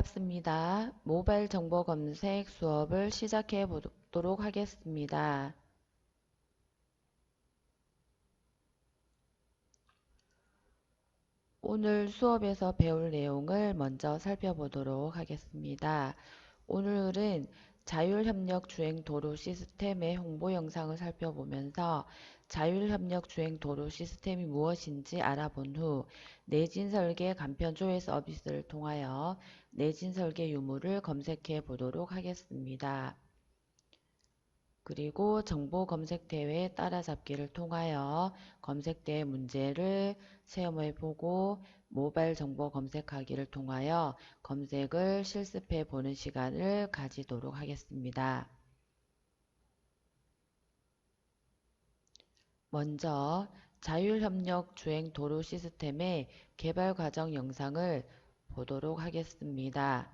반갑습니다. 모바일 정보 검색 수업을 시작해 보도록 하겠습니다. 오늘 수업에서 배울 내용을 먼저 살펴보도록 하겠습니다. 오늘은 자율협력 주행 도로 시스템의 홍보 영상을 살펴보면서 자율협력 주행 도로 시스템이 무엇인지 알아본 후 내진 설계 간편 조회 서비스를 통하여 내진 설계 유무를 검색해 보도록 하겠습니다. 그리고 정보 검색 대회 따라잡기를 통하여 검색대 문제를 체험해 보고 모바일 정보 검색하기를 통하여 검색을 실습해 보는 시간을 가지도록 하겠습니다. 먼저 자율협력 주행 도로 시스템의 개발 과정 영상을 보도록 하겠습니다.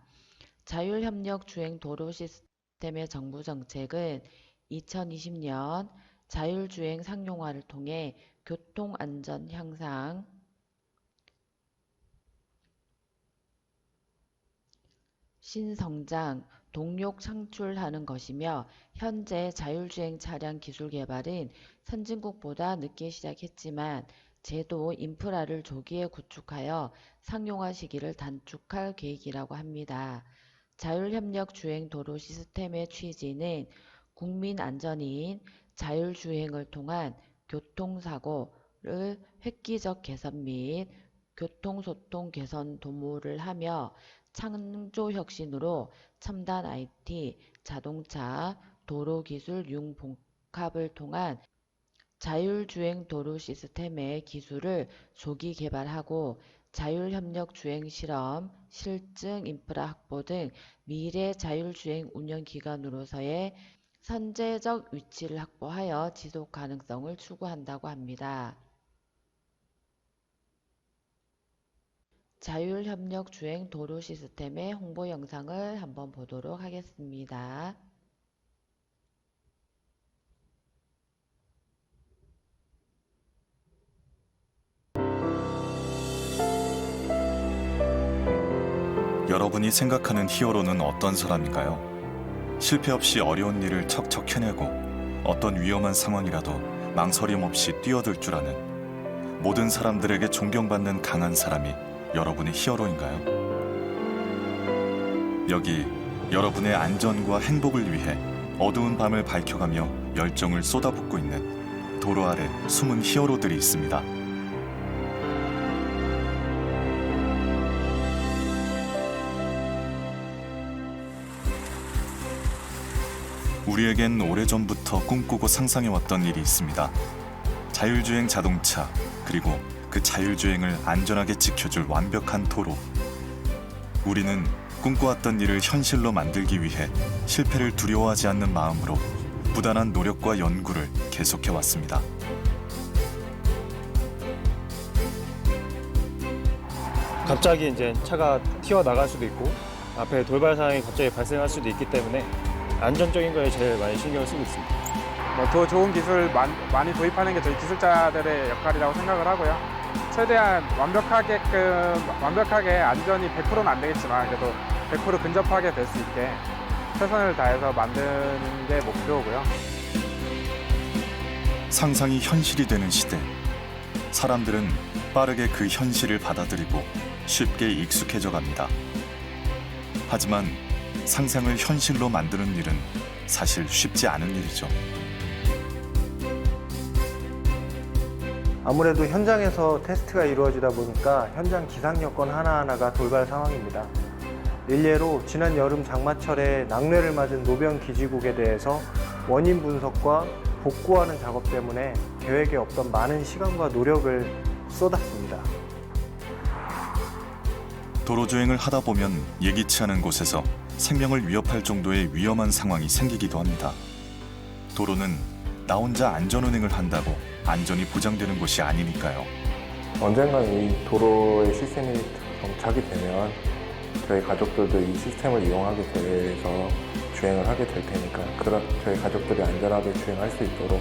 자율협력 주행 도로 시스템의 정부 정책은 2020년 자율주행 상용화를 통해 교통안전 향상, 신성장, 동력 창출하는 것이며 현재 자율주행 차량 기술 개발은 선진국보다 늦게 시작했지만 제도 인프라를 조기에 구축하여 상용화 시기를 단축할 계획이라고 합니다. 자율협력 주행 도로 시스템의 취지는 국민 안전인 자율주행을 통한 교통사고를 획기적 개선 및 교통소통 개선 도모를 하며 창조혁신으로 첨단 IT, 자동차, 도로기술 융복합을 통한 자율주행 도로 시스템의 기술을 조기 개발하고 자율협력 주행 실험, 실증 인프라 확보 등 미래 자율주행 운영 기관으로서의 선제적 위치를 확보하여 지속 가능성을 추구한다고 합니다. 자율협력 주행 도로 시스템의 홍보 영상을 한번 보도록 하겠습니다. 여러분이 생각하는 히어로는 어떤 사람인가요? 실패 없이 어려운 일을 척척 해내고 어떤 위험한 상황이라도 망설임 없이 뛰어들 줄 아는 모든 사람들에게 존경받는 강한 사람이 여러분의 히어로인가요? 여기 여러분의 안전과 행복을 위해 어두운 밤을 밝혀가며 열정을 쏟아붓고 있는 도로 아래 숨은 히어로들이 있습니다. 우리에겐 오래전부터 꿈꾸고 상상해왔던 일이 있습니다. 자율주행 자동차, 그리고 그 자율주행을 안전하게 지켜줄 완벽한 도로. 우리는 꿈꿔왔던 일을 현실로 만들기 위해 실패를 두려워하지 않는 마음으로 부단한 노력과 연구를 계속해왔습니다. 갑자기 이제 차가 튀어나갈 수도 있고 앞에 돌발 상황이 갑자기 발생할 수도 있기 때문에 안전적인 거에 제일 많이 신경을 쓰고 있습니다. 더 좋은 기술 많이 도입하는 게 저희 기술자들의 역할이라고 생각을 하고요. 최대한 완벽하게 안전이 100%는 안 되겠지만 그래도 100% 근접하게 될 수 있게 최선을 다해서 만드는 게 목표고요. 상상이 현실이 되는 시대. 사람들은 빠르게 그 현실을 받아들이고 쉽게 익숙해져 갑니다. 하지만 상상을 현실로 만드는 일은 사실 쉽지 않은 일이죠. 아무래도 현장에서 테스트가 이루어지다 보니까 현장 기상 여건 하나하나가 돌발 상황입니다. 일례로 지난 여름 장마철에 낙뢰를 맞은 노변 기지국에 대해서 원인 분석과 복구하는 작업 때문에 계획에 없던 많은 시간과 노력을 쏟았습니다. 도로주행을 하다 보면 예기치 않은 곳에서 생명을 위협할 정도의 위험한 상황이 생기기도 합니다. 도로는 나 혼자 안전운행을 한다고 안전이 보장되는 곳이 아니니까요. 언젠간 이 도로의 시스템이 정착이 되면 저희 가족들도 이 시스템을 이용하게 돼서 주행을 하게 될 테니까 저희 가족들이 안전하게 주행할 수 있도록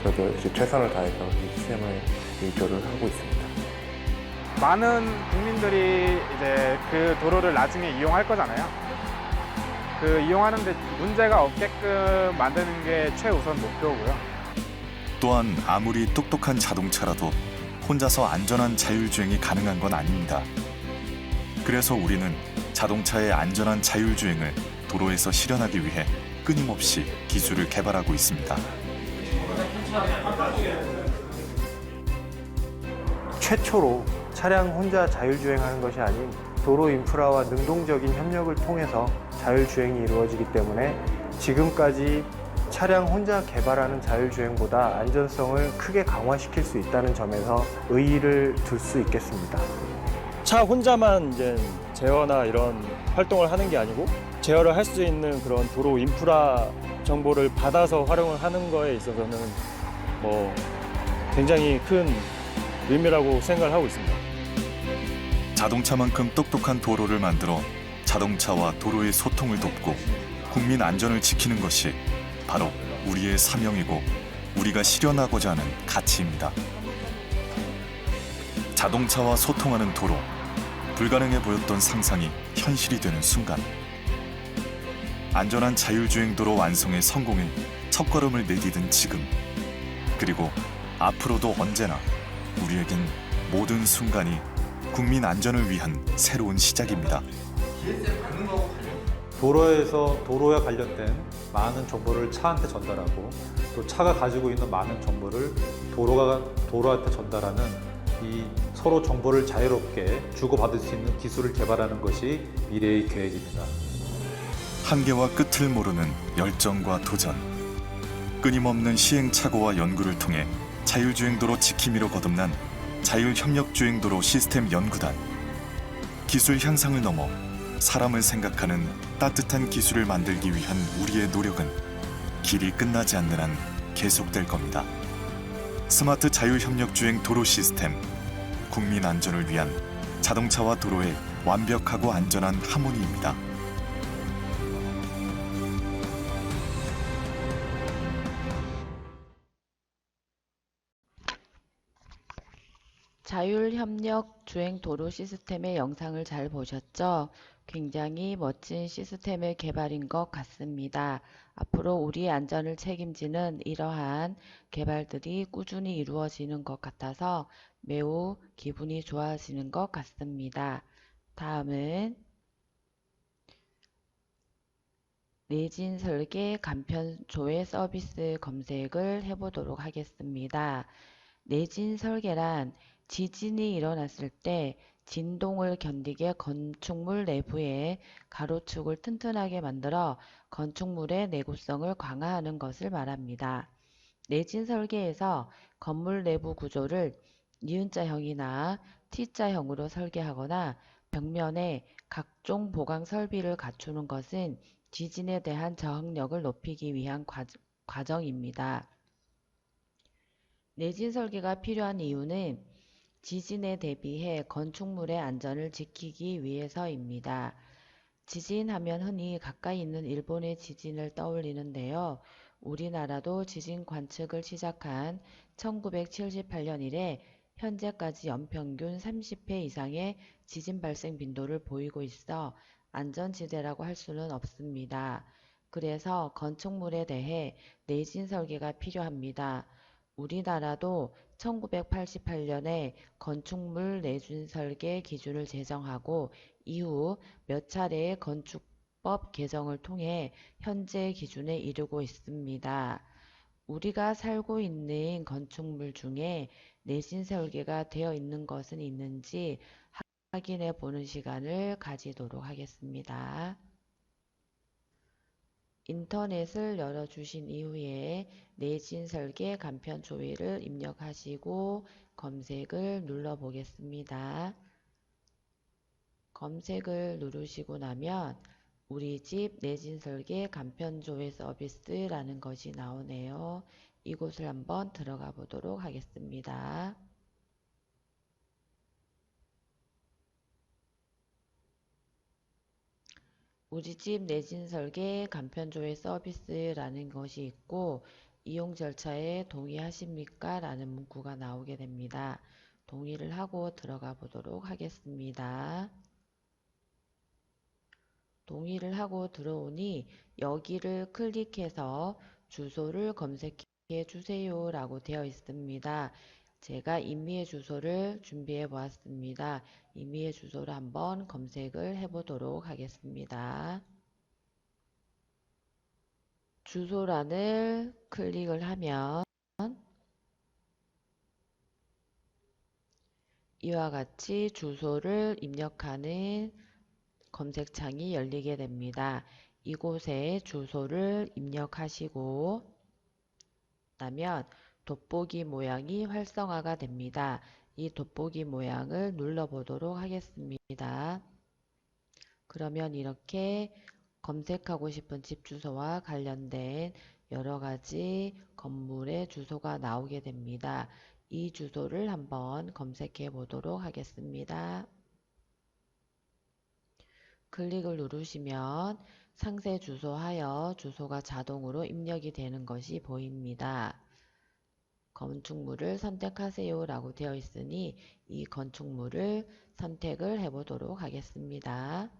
저도 최선을 다해서 이 시스템을 유지를 하고 있습니다. 많은 국민들이 이제 그 도로를 나중에 이용할 거잖아요. 그 이용하는데 문제가 없게끔 만드는 게 최우선 목표고요. 또한 아무리 똑똑한 자동차라도 혼자서 안전한 자율주행이 가능한 건 아닙니다. 그래서 우리는 자동차의 안전한 자율주행을 도로에서 실현하기 위해 끊임없이 기술을 개발하고 있습니다. 최초로 차량 혼자 자율주행하는 것이 아닌 도로 인프라와 능동적인 협력을 통해서 자율주행이 이루어지기 때문에 지금까지 차량 혼자 개발하는 자율주행보다 안전성을 크게 강화시킬 수 있다는 점에서 의의를 둘 수 있겠습니다. 차 혼자만 이제 제어나 이런 활동을 하는 게 아니고 제어를 할 수 있는 그런 도로 인프라 정보를 받아서 활용을 하는 거에 있어서는 뭐 굉장히 큰 의미라고 생각을 하고 있습니다. 자동차만큼 똑똑한 도로를 만들어 자동차와 도로의 소통을 돕고 국민 안전을 지키는 것이 바로 우리의 사명이고 우리가 실현하고자 하는 가치입니다. 자동차와 소통하는 도로, 불가능해 보였던 상상이 현실이 되는 순간, 안전한 자율주행도로 완성의 성공에 첫걸음을 내디딘 지금, 그리고 앞으로도 언제나 우리에겐 모든 순간이 국민 안전을 위한 새로운 시작입니다. 도로에서 도로와 관련된 많은 정보를 차한테 전달하고 또 차가 가지고 있는 많은 정보를 도로한테 전달하는 이 서로 정보를 자유롭게 주고받을 수 있는 기술을 개발하는 것이 미래의 계획입니다. 한계와 끝을 모르는 열정과 도전, 끊임없는 시행착오와 연구를 통해 자율주행도로 지킴이로 거듭난 자율협력주행도로 시스템 연구단. 기술 향상을 넘어 사람을 생각하는 따뜻한 기술을 만들기 위한 우리의 노력은 길이 끝나지 않는 한 계속될 겁니다. 스마트 자율협력주행 도로 시스템, 국민 안전을 위한 자동차와 도로의 완벽하고 안전한 하모니입니다. 자율협력 주행 도로 시스템의 영상을 잘 보셨죠? 굉장히 멋진 시스템의 개발인 것 같습니다. 앞으로 우리의 안전을 책임지는 이러한 개발들이 꾸준히 이루어지는 것 같아서 매우 기분이 좋아지는 것 같습니다. 다음은 내진 설계 간편 조회 서비스 검색을 해보도록 하겠습니다. 내진 설계란 지진이 일어났을 때 진동을 견디게 건축물 내부의 가로축을 튼튼하게 만들어 건축물의 내구성을 강화하는 것을 말합니다. 내진 설계에서 건물 내부 구조를 니은자형이나 T자형으로 설계하거나 벽면에 각종 보강 설비를 갖추는 것은 지진에 대한 저항력을 높이기 위한 과정입니다. 내진 설계가 필요한 이유는 지진에 대비해 건축물의 안전을 지키기 위해서입니다. 지진하면 흔히 가까이 있는 일본의 지진을 떠올리는데요. 우리나라도 지진 관측을 시작한 1978년 이래 현재까지 연평균 30회 이상의 지진 발생 빈도를 보이고 있어 안전지대라고 할 수는 없습니다. 그래서 건축물에 대해 내진 설계가 필요합니다. 우리나라도 1988년에 건축물 내진 설계 기준을 제정하고 이후 몇 차례의 건축법 개정을 통해 현재 기준에 이르고 있습니다. 우리가 살고 있는 건축물 중에 내진 설계가 되어 있는 것은 있는지 확인해 보는 시간을 가지도록 하겠습니다. 인터넷을 열어주신 이후에 내진 설계 간편 조회를 입력하시고 검색을 눌러 보겠습니다. 검색을 누르시고 나면 우리 집 내진 설계 간편 조회 서비스라는 것이 나오네요. 이곳을 한번 들어가 보도록 하겠습니다. 우리 집 내진 설계 간편 조회 서비스라는 것이 있고 이용 절차에 동의하십니까? 라는 문구가 나오게 됩니다. 동의를 하고 들어가 보도록 하겠습니다. 동의를 하고 들어오니 여기를 클릭해서 주소를 검색해 주세요 라고 되어 있습니다. 제가 임의의 주소를 준비해 보았습니다. 임의의 주소를 한번 검색을 해 보도록 하겠습니다. 주소란을 클릭을 하면 이와 같이 주소를 입력하는 검색창이 열리게 됩니다. 이곳에 주소를 입력하시고 나면 돋보기 모양이 활성화가 됩니다. 이 돋보기 모양을 눌러보도록 하겠습니다. 그러면 이렇게 검색하고 싶은 집 주소와 관련된 여러 가지 건물의 주소가 나오게 됩니다. 이 주소를 한번 검색해 보도록 하겠습니다. 클릭을 누르시면 상세 주소하여 주소가 자동으로 입력이 되는 것이 보입니다. 건축물을 선택하세요 라고 되어 있으니 이 건축물을 선택을 해 보도록 하겠습니다.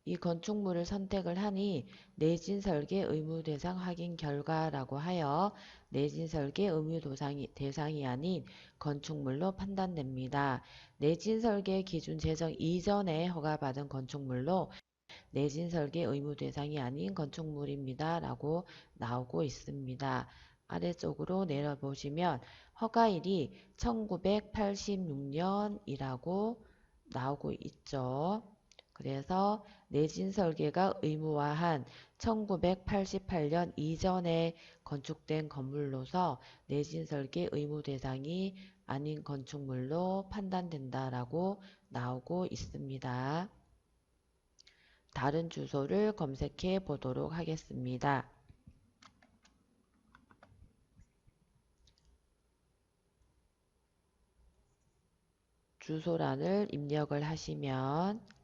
이 건축물을 선택을 하니 내진 설계 의무 대상 확인 결과라고 하여 내진 설계 의무 대상이 아닌 건축물로 판단됩니다. 내진 설계 기준 제정 이전에 허가받은 건축물로 내진 설계 의무 대상이 아닌 건축물입니다 라고 나오고 있습니다. 아래쪽으로 내려보시면 허가일이 1986년이라고 나오고 있죠. 그래서 내진 설계가 의무화한 1988년 이전에 건축된 건물로서 내진 설계 의무 대상이 아닌 건축물로 판단된다라고 나오고 있습니다. 다른 주소를 검색해 보도록 하겠습니다. 주소란을 입력을 하시면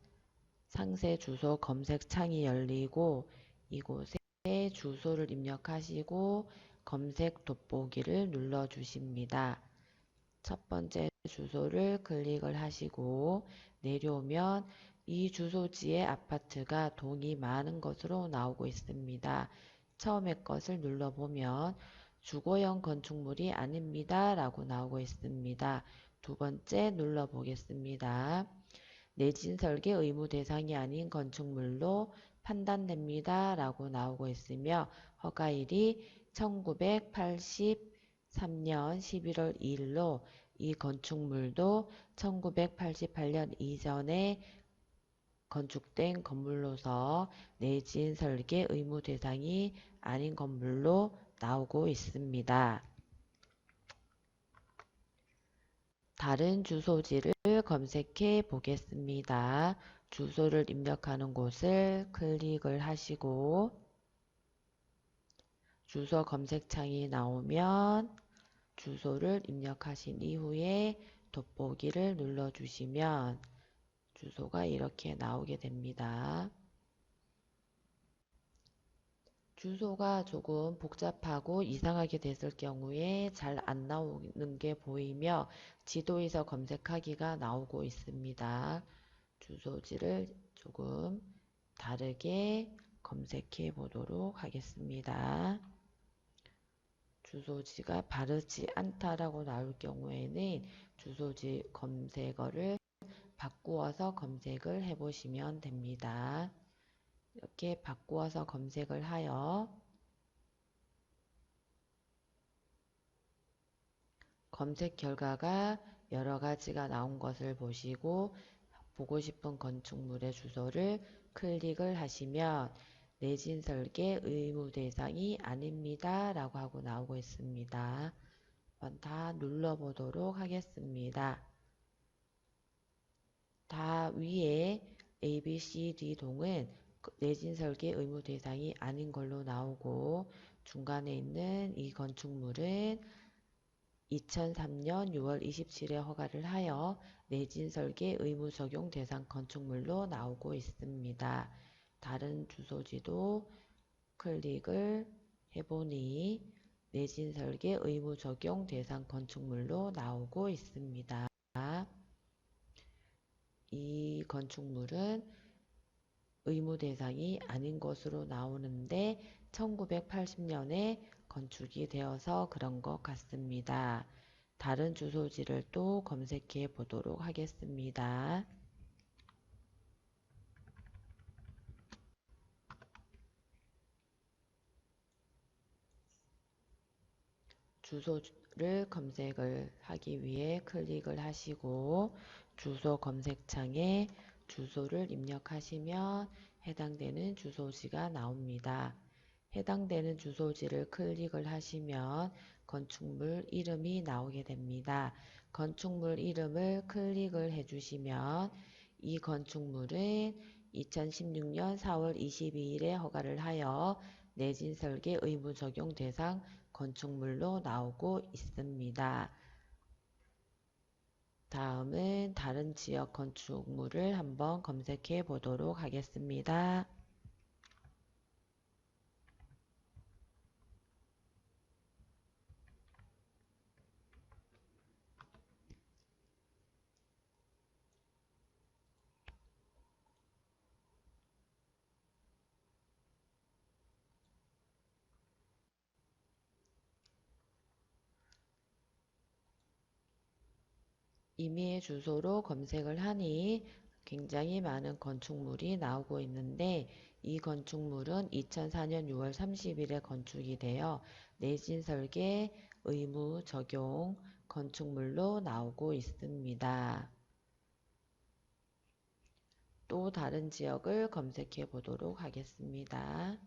상세 주소 검색창이 열리고 이곳에 주소를 입력하시고 검색 돋보기를 눌러 주십니다. 첫 번째 주소를 클릭을 하시고 내려오면 이 주소지의 아파트가 동이 많은 것으로 나오고 있습니다. 처음에 것을 눌러보면 주거용 건축물이 아닙니다 라고 나오고 있습니다. 두 번째 눌러보겠습니다. 내진 설계 의무 대상이 아닌 건축물로 판단됩니다 라고 나오고 있으며 허가일이 1983년 11월 2일로 이 건축물도 1988년 이전에 건축된 건물로서 내진 설계 의무 대상이 아닌 건물로 나오고 있습니다. 다른 주소지를 검색해 보겠습니다. 주소를 입력하는 곳을 클릭을 하시고 주소 검색창이 나오면 주소를 입력하신 이후에 돋보기를 눌러주시면 주소가 이렇게 나오게 됩니다. 주소가 조금 복잡하고 이상하게 됐을 경우에 잘 안 나오는 게 보이며 지도에서 검색하기가 나오고 있습니다. 주소지를 조금 다르게 검색해 보도록 하겠습니다. 주소지가 바르지 않다라고 나올 경우에는 주소지 검색어를 바꾸어서 검색을 해 보시면 됩니다. 이렇게 바꾸어서 검색을 하여 검색 결과가 여러 가지가 나온 것을 보시고 보고 싶은 건축물의 주소를 클릭을 하시면 내진 설계 의무 대상이 아닙니다 라고 하고 나오고 있습니다. 한번 다 눌러보도록 하겠습니다. 다 위에 A, B, C, D 동은 내진 설계 의무 대상이 아닌 걸로 나오고 중간에 있는 이 건축물은 2003년 6월 27일에 허가를 하여 내진 설계 의무 적용 대상 건축물로 나오고 있습니다. 다른 주소지도 클릭을 해보니 내진 설계 의무 적용 대상 건축물로 나오고 있습니다. 이 건축물은 의무 대상이 아닌 것으로 나오는데 1980년에 건축이 되어서 그런 것 같습니다. 다른 주소지를 또 검색해 보도록 하겠습니다. 주소를 검색을 하기 위해 클릭을 하시고 주소 검색창에 주소를 입력하시면 해당되는 주소지가 나옵니다. 해당되는 주소지를 클릭을 하시면 건축물 이름이 나오게 됩니다. 건축물 이름을 클릭을 해주시면 이 건축물은 2016년 4월 22일에 허가를 하여 내진 설계 의무 적용 대상 건축물로 나오고 있습니다. 다음은 다른 지역 건축물을 한번 검색해 보도록 하겠습니다. 임의의 주소로 검색을 하니 굉장히 많은 건축물이 나오고 있는데 이 건축물은 2004년 6월 30일에 건축이 되어 내진 설계 의무 적용 건축물로 나오고 있습니다. 또 다른 지역을 검색해 보도록 하겠습니다.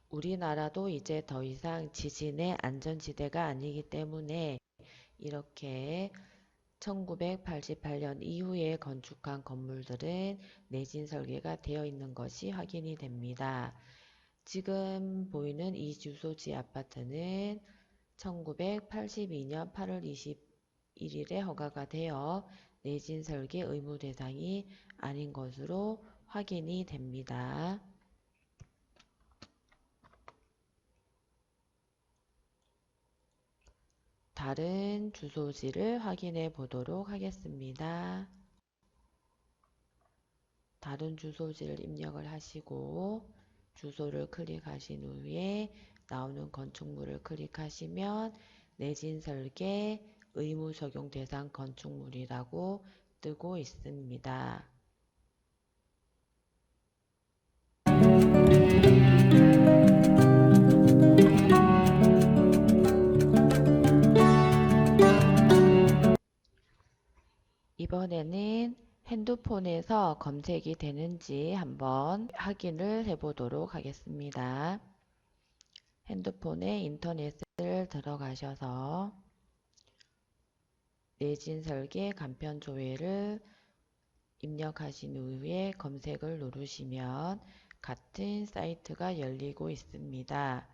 우리나라도 이제 더 이상 지진의 안전지대가 아니기 때문에 이렇게 1988년 이후에 건축한 건물들은 내진 설계가 되어 있는 것이 확인이 됩니다. 지금 보이는 이 주소지 아파트는 1982년 8월 21일에 허가가 되어 내진 설계 의무 대상이 아닌 것으로 확인이 됩니다. 다른 주소지를 확인해 보도록 하겠습니다. 다른 주소지를 입력을 하시고 주소를 클릭하신 후에 나오는 건축물을 클릭하시면 내진 설계 의무 적용 대상 건축물이라고 뜨고 있습니다. 이번에는 핸드폰에서 검색이 되는지 한번 확인을 해 보도록 하겠습니다. 핸드폰에 인터넷을 들어가셔서 내진 설계 간편 조회를 입력하신 후에 검색을 누르시면 같은 사이트가 열리고 있습니다.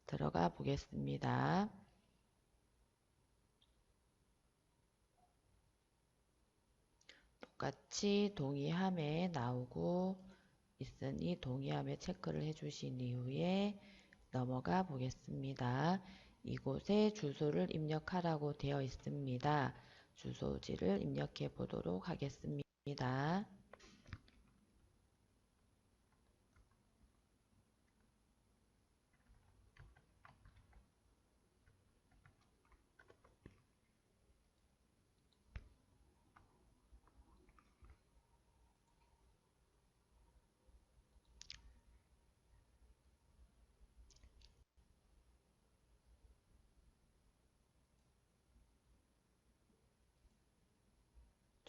들어가 보겠습니다. 똑같이 동의함에 나오고 있으니 동의함에 체크를 해주신 이후에 넘어가 보겠습니다. 이곳에 주소를 입력하라고 되어 있습니다. 주소지를 입력해 보도록 하겠습니다.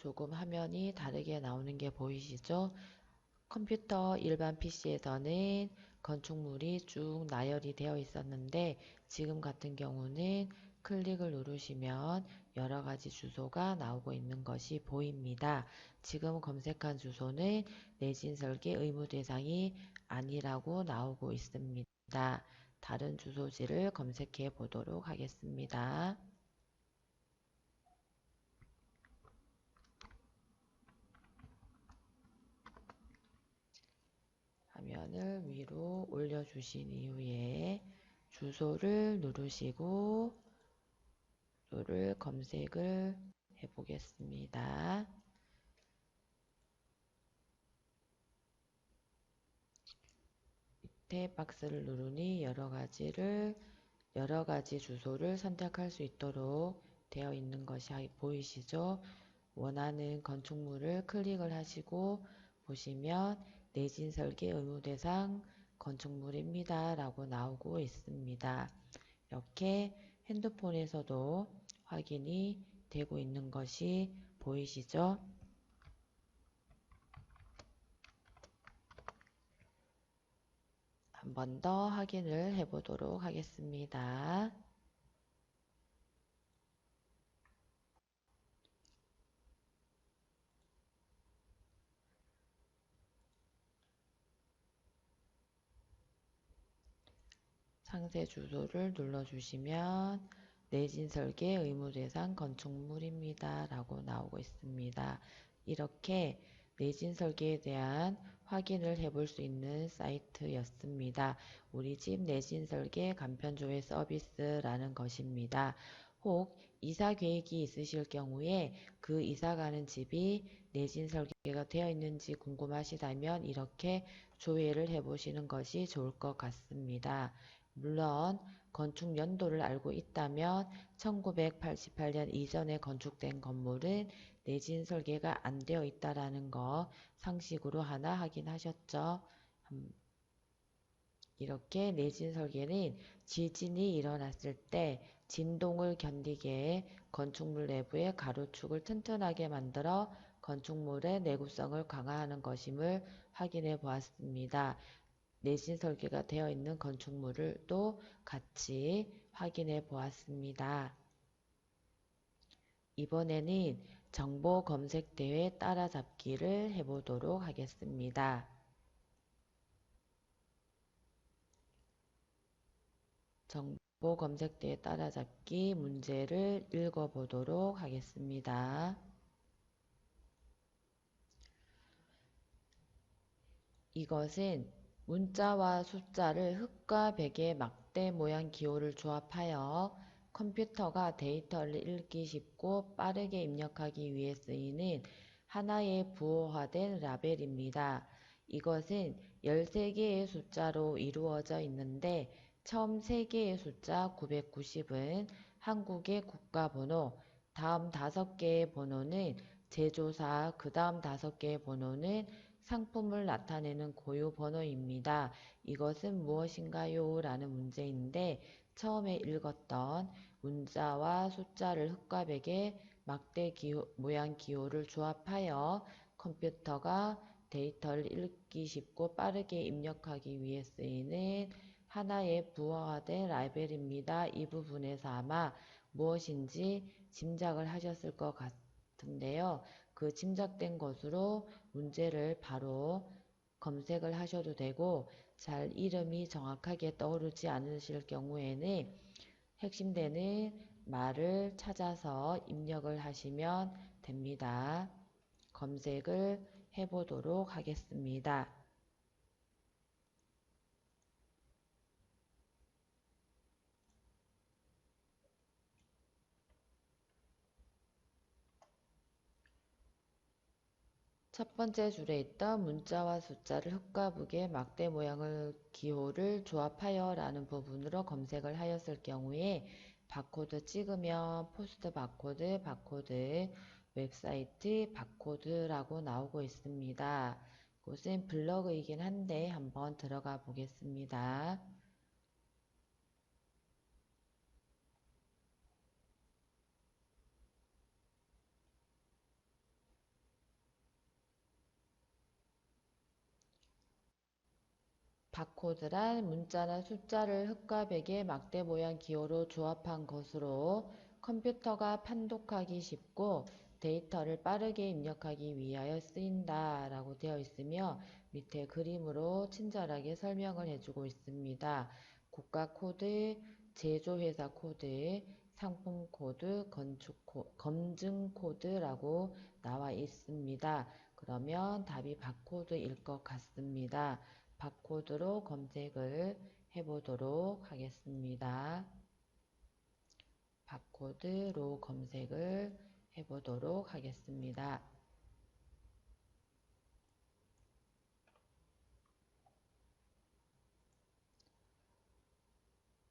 조금 화면이 다르게 나오는 게 보이시죠? 컴퓨터 일반 PC에서는 건축물이 쭉 나열이 되어 있었는데 지금 같은 경우는 클릭을 누르시면 여러 가지 주소가 나오고 있는 것이 보입니다. 지금 검색한 주소는 내진 설계 의무 대상이 아니라고 나오고 있습니다. 다른 주소지를 검색해 보도록 하겠습니다. 버튼을 위로 올려주신 이후에 주소를 누르시고 주소를 검색을 해보겠습니다. 밑에 박스를 누르니 여러 가지 주소를 선택할 수 있도록 되어 있는 것이 보이시죠? 원하는 건축물을 클릭을 하시고 보시면 내진 설계 의무 대상 건축물입니다 라고 나오고 있습니다. 이렇게 핸드폰에서도 확인이 되고 있는 것이 보이시죠? 한 번 더 확인을 해 보도록 하겠습니다. 상세 주소를 눌러주시면 내진 설계 의무 대상 건축물입니다 라고 나오고 있습니다. 이렇게 내진 설계에 대한 확인을 해볼 수 있는 사이트였습니다. 우리 집 내진 설계 간편 조회 서비스라는 것입니다. 혹 이사 계획이 있으실 경우에 그 이사 가는 집이 내진 설계가 되어 있는지 궁금하시다면 이렇게 조회를 해보시는 것이 좋을 것 같습니다. 물론 건축 연도를 알고 있다면 1988년 이전에 건축된 건물은 내진 설계가 안 되어 있다라는 거 상식으로 하나 확인하셨죠? 이렇게 내진 설계는 지진이 일어났을 때 진동을 견디게 건축물 내부의 가로축을 튼튼하게 만들어 건축물의 내구성을 강화하는 것임을 확인해 보았습니다. 내진 설계가 되어 있는 건축물을 또 같이 확인해 보았습니다. 이번에는 정보 검색 대회 따라잡기를 해보도록 하겠습니다. 정보 검색 대회 따라잡기 문제를 읽어보도록 하겠습니다. 이것은 문자와 숫자를 흙과 백의 막대 모양 기호를 조합하여 컴퓨터가 데이터를 읽기 쉽고 빠르게 입력하기 위해 쓰이는 하나의 부호화된 라벨입니다. 이것은 13개의 숫자로 이루어져 있는데 처음 3개의 숫자 990은 한국의 국가번호, 다음 5개의 번호는 제조사, 그 다음 5개의 번호는 상품을 나타내는 고유 번호입니다. 이것은 무엇인가요? 라는 문제인데 처음에 읽었던 문자와 숫자를 흙과 백의 막대 모양 기호를 조합하여 컴퓨터가 데이터를 읽기 쉽고 빠르게 입력하기 위해 쓰이는 하나의 부호화된 라벨입니다. 이 부분에서 아마 무엇인지 짐작을 하셨을 것 같은데요. 그 짐작된 것으로 문제를 바로 검색을 하셔도 되고 잘 이름이 정확하게 떠오르지 않으실 경우에는 핵심되는 말을 찾아서 입력을 하시면 됩니다. 검색을 해보도록 하겠습니다. 첫 번째 줄에 있던 문자와 숫자를 흙과 북의 막대 모양을 기호를 조합하여 라는 부분으로 검색을 하였을 경우에 바코드 찍으면 포스트 바코드, 웹사이트 바코드라고 나오고 있습니다. 이것은 블로그이긴 한데 한번 들어가 보겠습니다. 바코드란 문자나 숫자를 흙과 백의 막대 모양 기호로 조합한 것으로 컴퓨터가 판독하기 쉽고 데이터를 빠르게 입력하기 위하여 쓰인다 라고 되어 있으며 밑에 그림으로 친절하게 설명을 해주고 있습니다. 국가 코드, 제조회사 코드, 상품 코드, 검증 코드라고 나와 있습니다. 그러면 답이 바코드일 것 같습니다. 바코드로 검색을 해보도록 하겠습니다. 바코드로 검색을 해보도록 하겠습니다.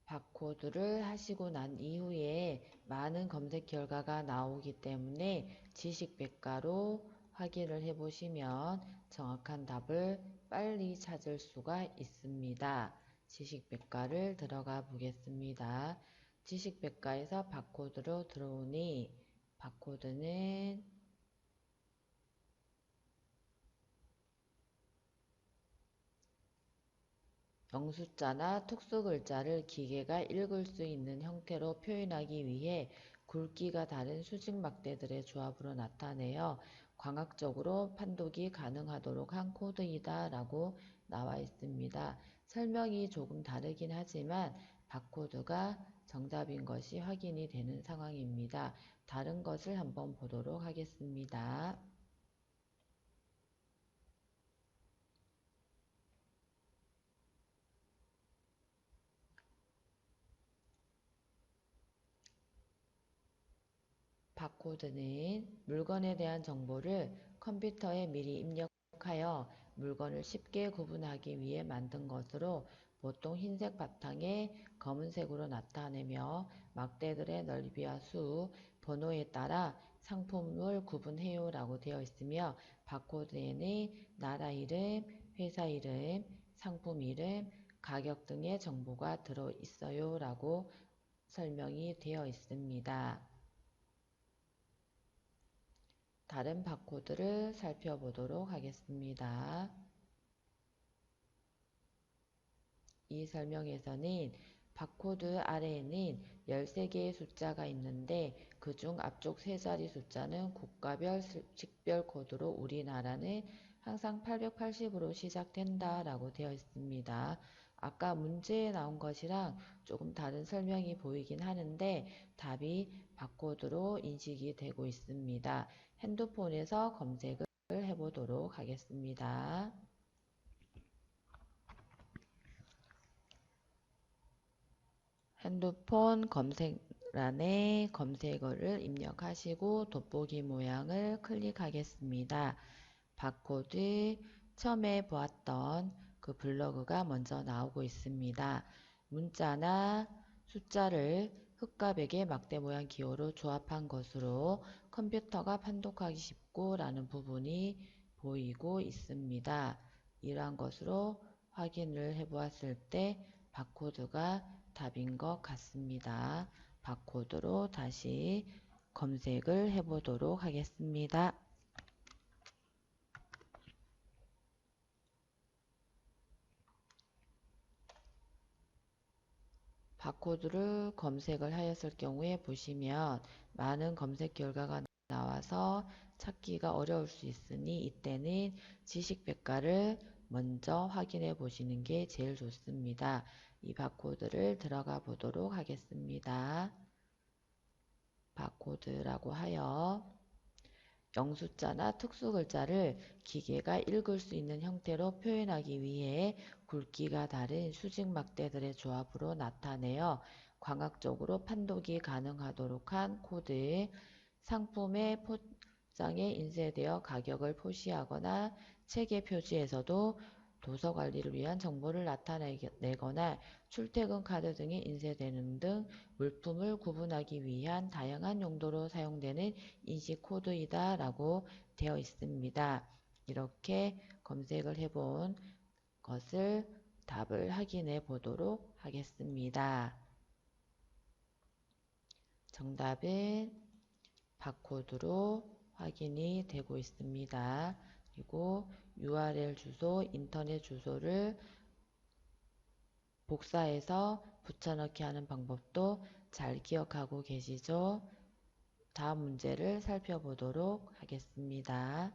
바코드를 하시고 난 이후에 많은 검색 결과가 나오기 때문에 지식백과로 확인을 해보시면 정확한 답을 빨리 찾을 수가 있습니다. 지식백과를 들어가 보겠습니다. 지식백과에서 바코드로 들어오니 바코드는 영숫자나 특수글자를 기계가 읽을 수 있는 형태로 표현하기 위해 굵기가 다른 수직 막대들의 조합으로 나타내어 광학적으로 판독이 가능하도록 한 코드이다 라고 나와 있습니다. 설명이 조금 다르긴 하지만 바코드가 정답인 것이 확인이 되는 상황입니다. 다른 것을 한번 보도록 하겠습니다. 바코드는 물건에 대한 정보를 컴퓨터에 미리 입력하여 물건을 쉽게 구분하기 위해 만든 것으로 보통 흰색 바탕에 검은색으로 나타내며 막대들의 넓이와 수, 번호에 따라 상품을 구분해요 라고 되어 있으며 바코드에는 나라 이름, 회사 이름, 상품 이름, 가격 등의 정보가 들어 있어요 라고 설명이 되어 있습니다. 다른 바코드를 살펴보도록 하겠습니다. 이 설명에서는 바코드 아래에는 13개의 숫자가 있는데 그중 앞쪽 3자리 숫자는 국가별, 식별 코드로 우리나라는 항상 880으로 시작된다 라고 되어 있습니다. 아까 문제에 나온 것이랑 조금 다른 설명이 보이긴 하는데 답이 바코드로 인식이 되고 있습니다. 핸드폰에서 검색을 해보도록 하겠습니다. 핸드폰 검색란에 검색어를 입력하시고 돋보기 모양을 클릭하겠습니다. 바코드 처음에 보았던 그 블로그가 먼저 나오고 있습니다. 문자나 숫자를 흑과 백의 막대 모양 기호로 조합한 것으로 컴퓨터가 판독하기 쉽고 라는 부분이 보이고 있습니다. 이러한 것으로 확인을 해보았을 때 바코드가 답인 것 같습니다. 바코드로 다시 검색을 해보도록 하겠습니다. 바코드를 검색을 하였을 경우에 보시면 많은 검색 결과가 나와서 찾기가 어려울 수 있으니 이때는 지식백과를 먼저 확인해 보시는 게 제일 좋습니다. 이 바코드를 들어가 보도록 하겠습니다. 바코드라고 하여 영숫자나 특수글자를 기계가 읽을 수 있는 형태로 표현하기 위해 굵기가 다른 수직 막대들의 조합으로 나타내어 광학적으로 판독이 가능하도록 한 코드, 상품의 포장에 인쇄되어 가격을 표시하거나 체계 표지에서도 도서 관리를 위한 정보를 나타내거나 출퇴근 카드 등에 인쇄되는 등 물품을 구분하기 위한 다양한 용도로 사용되는 인식 코드이다 라고 되어 있습니다. 이렇게 검색을 해본 것을 답을 확인해 보도록 하겠습니다. 정답은 바코드로 확인이 되고 있습니다. 그리고 URL 주소, 인터넷 주소를 복사해서 붙여넣기 하는 방법도 잘 기억하고 계시죠? 다음 문제를 살펴보도록 하겠습니다.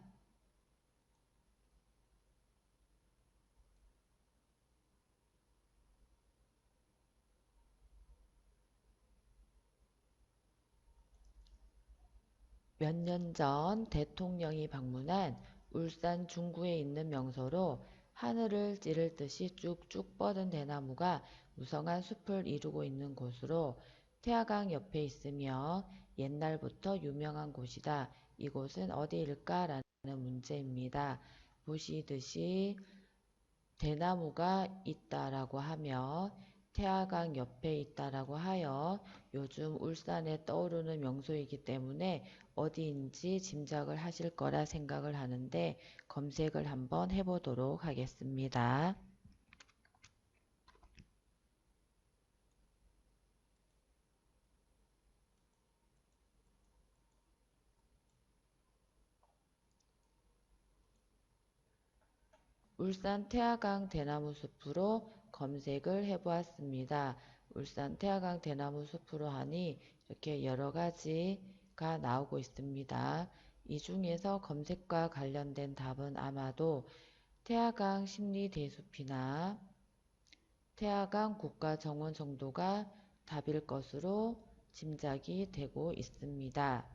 몇 년 전 대통령이 방문한 울산 중구에 있는 명소로 하늘을 찌를 듯이 쭉쭉 뻗은 대나무가 무성한 숲을 이루고 있는 곳으로 태화강 옆에 있으며 옛날부터 유명한 곳이다. 이곳은 어디일까라는 문제입니다. 보시듯이 대나무가 있다라고 하며 태화강 옆에 있다라고 하여 요즘 울산에 떠오르는 명소이기 때문에 어디인지 짐작을 하실 거라 생각을 하는데 검색을 한번 해보도록 하겠습니다. 울산 태화강 대나무 숲으로 검색을 해보았습니다. 울산 태화강 대나무 숲으로 하니 이렇게 여러 가지가 나오고 있습니다. 이 중에서 검색과 관련된 답은 아마도 태화강 심리대숲이나 태화강 국가정원 정도가 답일 것으로 짐작이 되고 있습니다.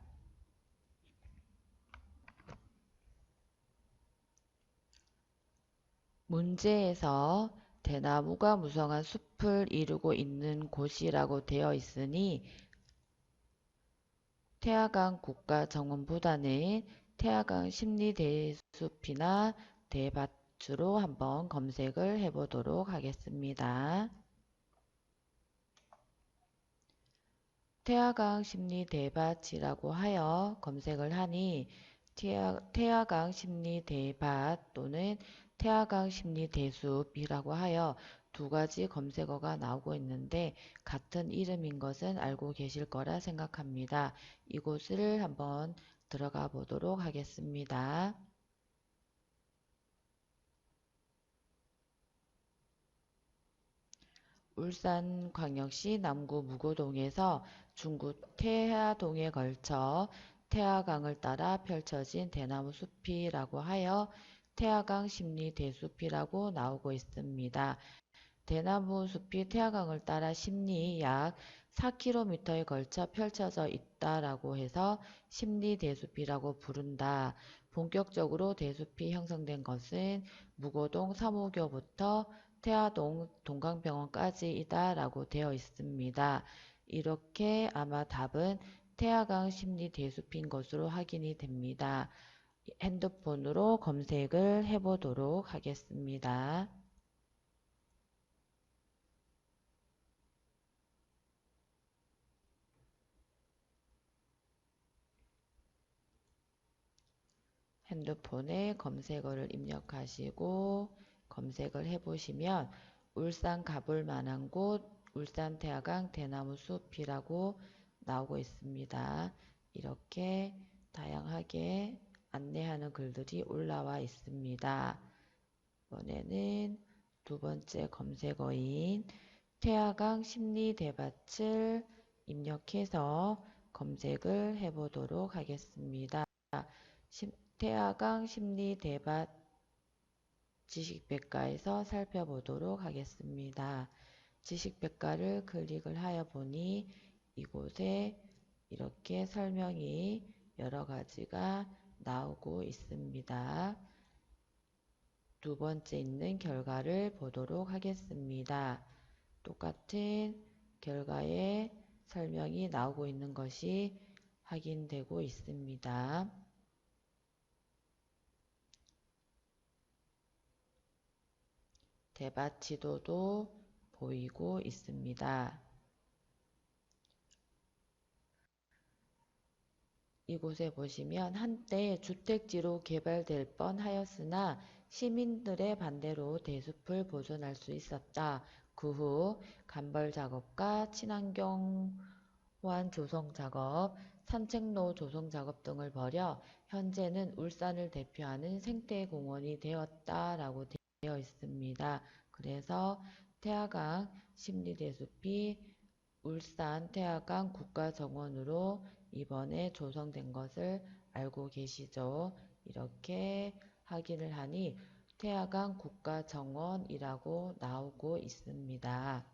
문제에서 대나무가 무성한 숲을 이루고 있는 곳이라고 되어 있으니 태화강 국가정원보다는 태화강 심리대숲이나 대밭으로 한번 검색을 해보도록 하겠습니다. 태화강 심리대밭이라고 하여 검색을 하니 태화강 심리대밭 또는 태화강 심리대숲이라고 하여 두 가지 검색어가 나오고 있는데 같은 이름인 것은 알고 계실 거라 생각합니다. 이곳을 한번 들어가 보도록 하겠습니다. 울산광역시 남구 무고동에서 중구 태화동에 걸쳐 태화강을 따라 펼쳐진 대나무 숲이라고 하여 태화강 심리대숲이라고 나오고 있습니다. 대나무 숲이 태화강을 따라 심리 약 4km에 걸쳐 펼쳐져 있다라고 해서 심리대숲이라고 부른다. 본격적으로 대숲이 형성된 것은 무고동 3호교부터 태화동 동강병원까지이다 라고 되어 있습니다. 이렇게 아마 답은 태화강 심리대숲인 것으로 확인이 됩니다. 핸드폰으로 검색을 해보도록 하겠습니다. 핸드폰에 검색어를 입력하시고 검색을 해보시면 울산 가볼 만한 곳 울산 태화강 대나무 숲이라고 나오고 있습니다. 이렇게 다양하게 안내하는 글들이 올라와 있습니다. 이번에는 두 번째 검색어인 태화강 심리대밭을 입력해서 검색을 해보도록 하겠습니다. 태화강 심리대밭 지식백과에서 살펴보도록 하겠습니다. 지식백과를 클릭을 하여 보니 이곳에 이렇게 설명이 여러 가지가 나오고 있습니다. 두 번째 있는 결과를 보도록 하겠습니다. 똑같은 결과에 설명이 나오고 있는 것이 확인되고 있습니다. 대밭 지도도 보이고 있습니다. 이곳에 보시면 한때 주택지로 개발될 뻔하였으나 시민들의 반대로 대숲을 보존할 수 있었다. 그 후 간벌 작업과 친환경 호환 조성 작업, 산책로 조성 작업 등을 벌여 현재는 울산을 대표하는 생태공원이 되었다라고 되어 있습니다. 그래서 태화강 심리대숲이 울산 태화강 국가정원으로 이번에 조성된 것을 알고 계시죠? 이렇게 확인을 하니 태화강 국가정원이라고 나오고 있습니다.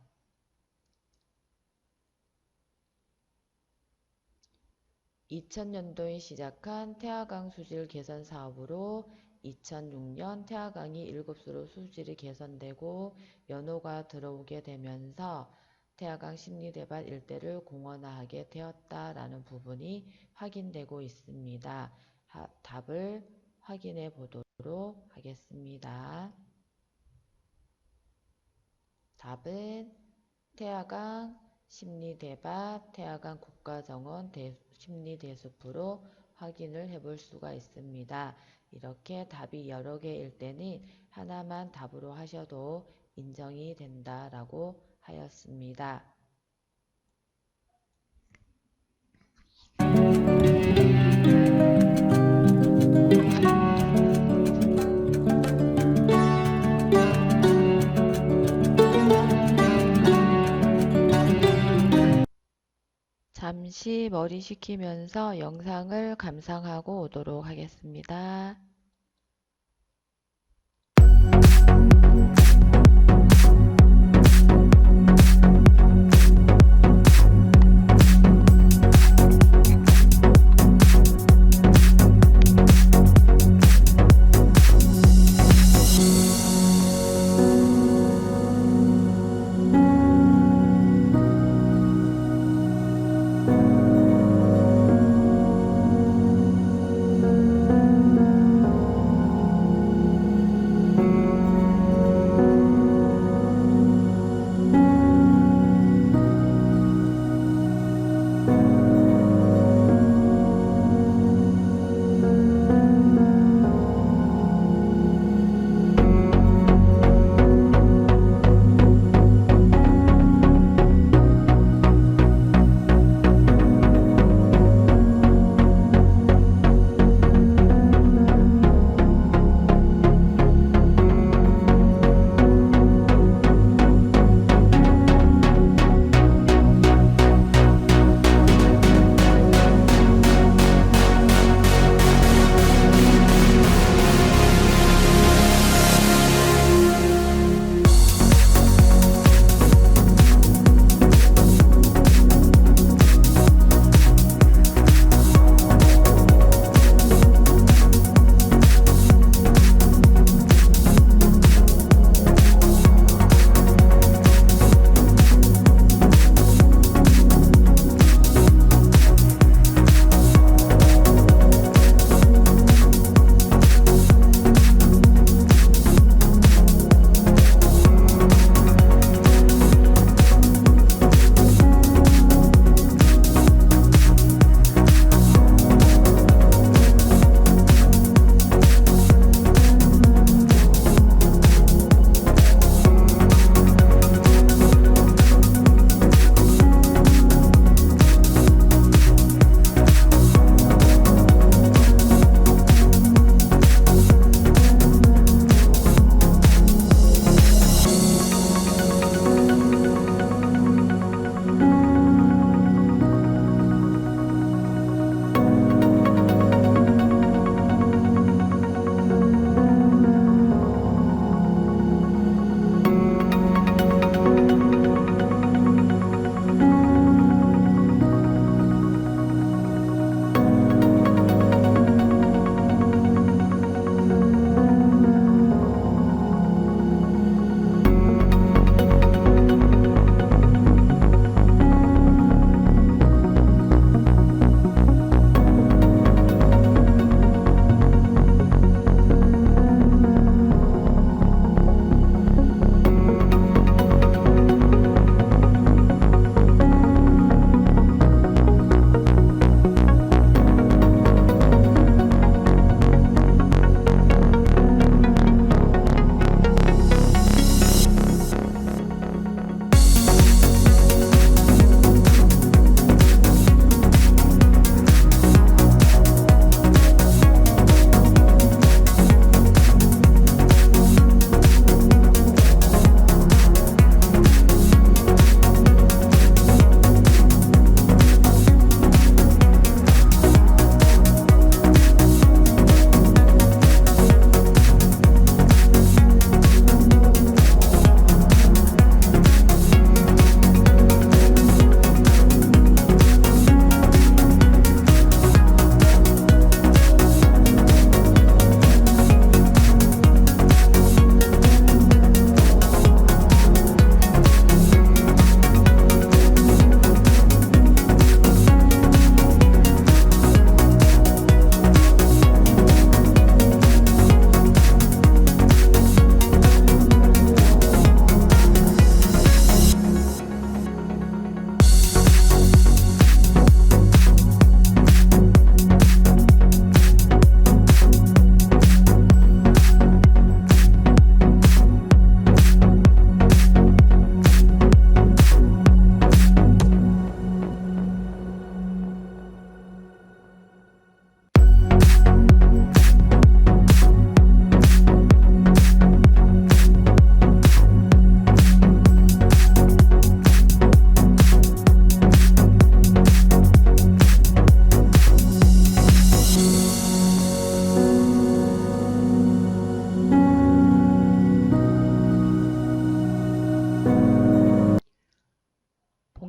2000년도에 시작한 태화강 수질 개선 사업으로 2006년 태화강이 7수로 수질이 개선되고 연호가 들어오게 되면서 태화강 심리대밭 일대를 공원화하게 되었다라는 부분이 확인되고 있습니다. 답을 확인해 보도록 하겠습니다. 답은 태화강 심리대밭, 태화강 국가정원 심리대숲으로 확인을 해볼 수가 있습니다. 이렇게 답이 여러 개일 때는 하나만 답으로 하셔도 인정이 된다라고 하였습니다. 잠시 머리 식히면서 영상을 감상하고 오도록 하겠습니다.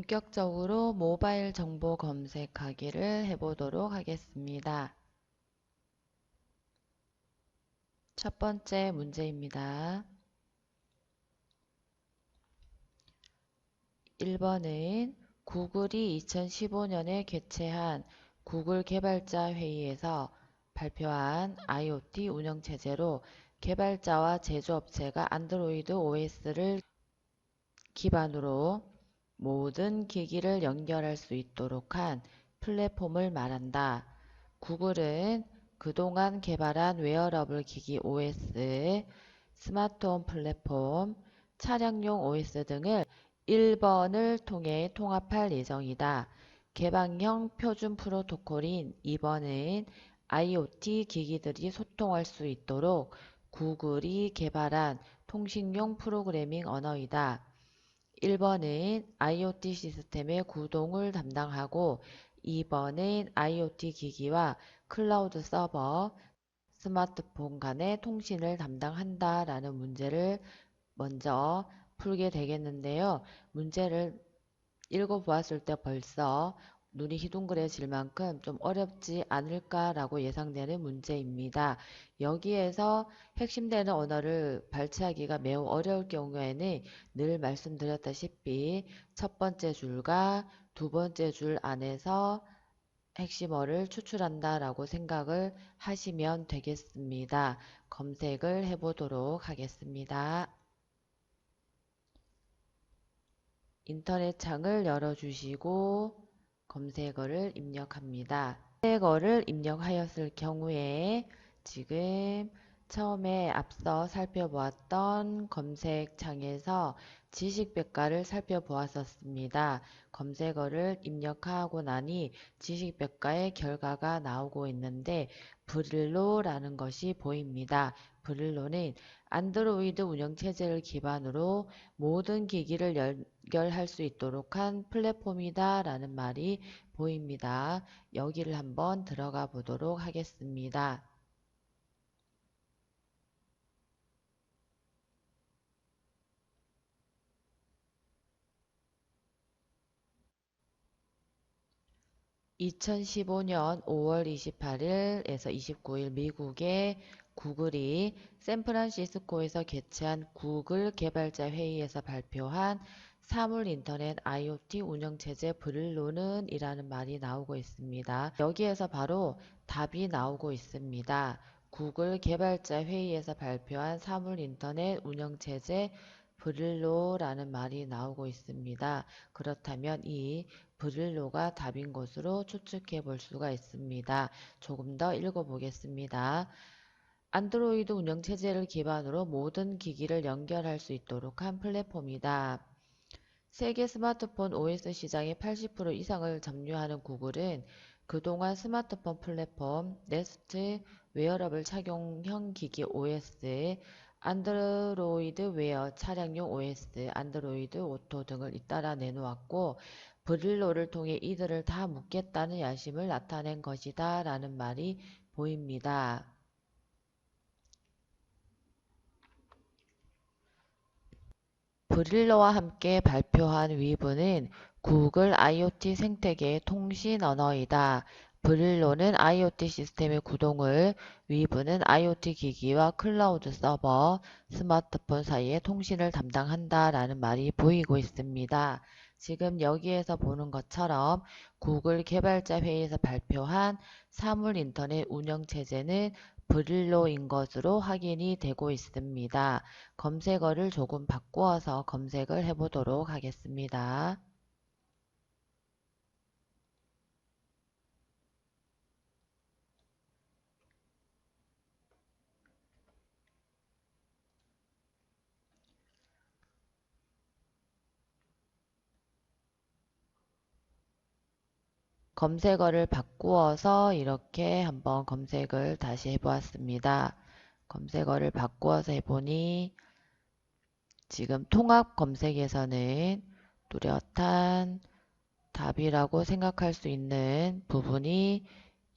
본격적으로 모바일 정보 검색하기를 해보도록 하겠습니다. 첫 번째 문제입니다. 1번은 구글이 2015년에 개최한 구글 개발자 회의에서 발표한 IoT 운영체제로 개발자와 제조업체가 안드로이드 OS를 기반으로 모든 기기를 연결할 수 있도록 한 플랫폼을 말한다. 구글은 그동안 개발한 웨어러블 기기 OS, 스마트홈 플랫폼, 차량용 OS 등을 1번을 통해 통합할 예정이다. 개방형 표준 프로토콜인 2번은 IoT 기기들이 소통할 수 있도록 구글이 개발한 통신용 프로그래밍 언어이다. 1번은 IoT 시스템의 구동을 담당하고 2번은 IoT 기기와 클라우드 서버, 스마트폰 간의 통신을 담당한다 라는 문제를 먼저 풀게 되겠는데요. 문제를 읽어보았을 때 벌써 눈이 휘둥그레질 만큼 좀 어렵지 않을까라고 예상되는 문제입니다. 여기에서 핵심되는 언어를 발췌하기가 매우 어려울 경우에는 늘 말씀드렸다시피 첫 번째 줄과 두 번째 줄 안에서 핵심어를 추출한다라고 생각을 하시면 되겠습니다. 검색을 해보도록 하겠습니다. 인터넷 창을 열어주시고 검색어를 입력합니다. 검색어를 입력하였을 경우에 지금 처음에 앞서 살펴보았던 검색창에서 지식백과를 살펴보았었습니다. 검색어를 입력하고 나니 지식백과의 결과가 나오고 있는데 브릴로라는 것이 보입니다. 브릴로는 안드로이드 운영체제를 기반으로 모든 기기를 연결할 수 있도록 한 플랫폼이다 라는 말이 보입니다. 여기를 한번 들어가 보도록 하겠습니다. (2015년 5월 28일에서 29일) 미국의 구글이 샌프란시스코에서 개최한 구글 개발자 회의에서 발표한 사물 인터넷 IoT 운영체제 브릴로는 이라는 말이 나오고 있습니다. 여기에서 바로 답이 나오고 있습니다. 구글 개발자 회의에서 발표한 사물 인터넷 운영체제 브릴로라는 말이 나오고 있습니다. 그렇다면 이 브릴로가 답인 것으로 추측해 볼 수가 있습니다. 조금 더 읽어보겠습니다. 안드로이드 운영체제를 기반으로 모든 기기를 연결할 수 있도록 한 플랫폼이다. 세계 스마트폰 OS 시장의 80% 이상을 점유하는 구글은 그동안 스마트폰 플랫폼, 네스트, 웨어러블 착용형 기기 OS, 안드로이드 웨어, 차량용 OS, 안드로이드 오토 등을 잇따라 내놓았고 브릴로를 통해 이들을 다 묶겠다는 야심을 나타낸 것이다 라는 말이 보입니다. 브릴로와 함께 발표한 위브는 구글 IoT 생태계의 통신 언어이다. 브릴로는 IoT 시스템의 구동을, 위브는 IoT 기기와 클라우드 서버, 스마트폰 사이의 통신을 담당한다 라는 말이 보이고 있습니다. 지금 여기에서 보는 것처럼 구글 개발자 회의에서 발표한 사물 인터넷 운영체제는 브릴로인 것으로 확인이 되고 있습니다. 검색어를 조금 바꾸어서 검색을 해보도록 하겠습니다. 검색어를 바꾸어서 이렇게 한번 검색을 다시 해보았습니다. 검색어를 바꾸어서 해보니 지금 통합 검색에서는 뚜렷한 답이라고 생각할 수 있는 부분이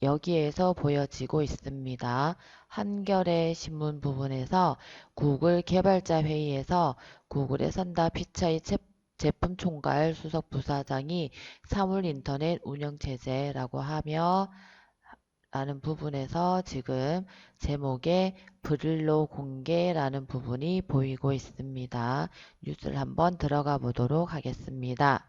여기에서 보여지고 있습니다. 한겨레 신문 부분에서 구글 개발자 회의에서 구글의 선다 피차이 제품 총괄 수석 부사장이 사물 인터넷 운영 체제라고 하며 라는 부분에서 지금 제목에 브릴로 공개라는 부분이 보이고 있습니다. 뉴스를 한번 들어가 보도록 하겠습니다.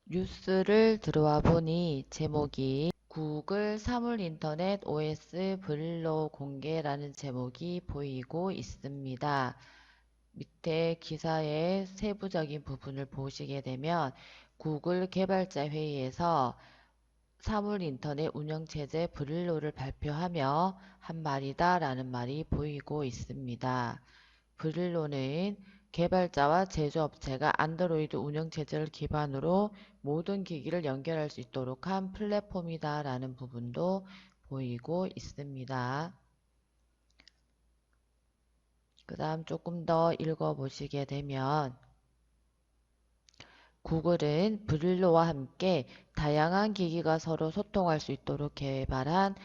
뉴스를 들어와 보니 제목이 구글 사물 인터넷 OS 브릴로 공개라는 제목이 보이고 있습니다. 밑에 기사의 세부적인 부분을 보시게 되면 구글 개발자 회의에서 사물 인터넷 운영체제 브릴로를 발표하며 한 말이다 라는 말이 보이고 있습니다. 브릴로는 개발자와 제조업체가 안드로이드 운영체제를 기반으로 모든 기기를 연결할 수 있도록 한 플랫폼이다 라는 부분도 보이고 있습니다. 그 다음 조금 더 읽어보시게 되면 구글은 브릴로와 함께 다양한 기기가 서로 소통할 수 있도록 개발한